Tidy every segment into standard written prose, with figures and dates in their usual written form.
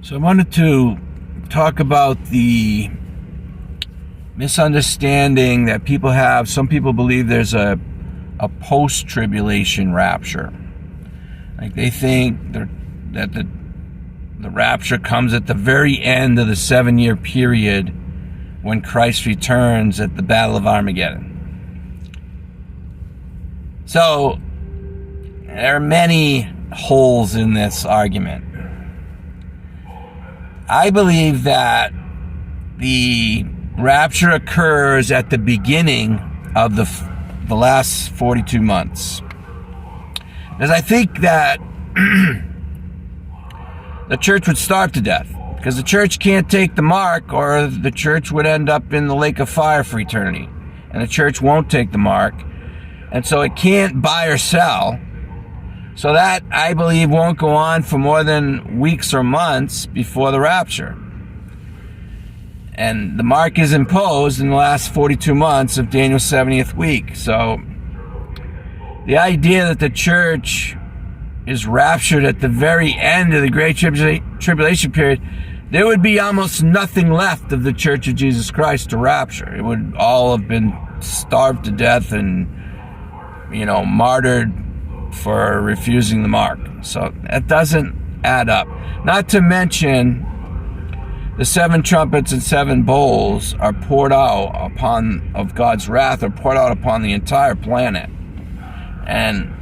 So I wanted to talk about the misunderstanding that people have. Some people believe there's a post-tribulation rapture. Like they think that the rapture comes at the very end of the 7-year period when Christ returns at the Battle of Armageddon. So there are many holes in this argument. I believe that the rapture occurs at the beginning of the last 42 months. Because I think that the church would starve to death. Because the church can't take the mark, or the church would end up in the lake of fire for eternity. And the church won't take the mark. And so it can't buy or sell. So that, I believe, won't go on for more than weeks or months before the rapture. And the mark is imposed in the last 42 months of Daniel's 70th week. So the idea that the church is raptured at the very end of the Great Tribulation period, there would be almost nothing left of the Church of Jesus Christ to rapture. It would all have been starved to death and, martyred for refusing the mark. So that doesn't add up. Not to mention, the 7 trumpets and 7 bowls are poured out of God's wrath, are poured out upon the entire planet. And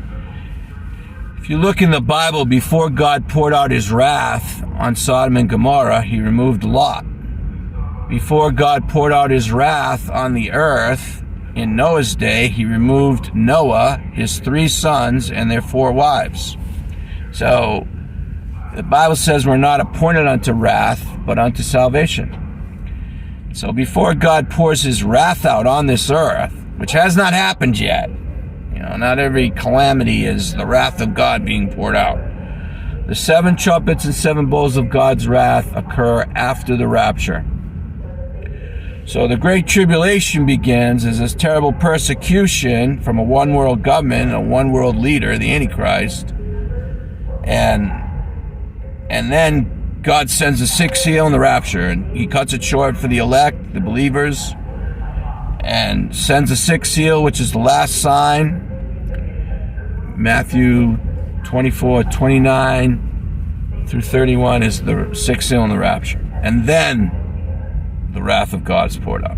if you look in the Bible, before God poured out his wrath on Sodom and Gomorrah, he removed Lot. Before God poured out his wrath on the earth in Noah's day, he removed Noah, his 3 sons, and their 4 wives. So the Bible says we're not appointed unto wrath, but unto salvation. So before God pours his wrath out on this earth, which has not happened yet, not every calamity is the wrath of God being poured out. The 7 trumpets and 7 bowls of God's wrath occur after the rapture. So the Great Tribulation begins as this terrible persecution from a one-world government, a one-world leader, the Antichrist. And then God sends a 6th seal in the rapture, and he cuts it short for the elect, the believers, and sends a 6th seal, which is the last sign. Matthew 24:29 through 31 is the 6th seal in the rapture. And then the wrath of God is poured out.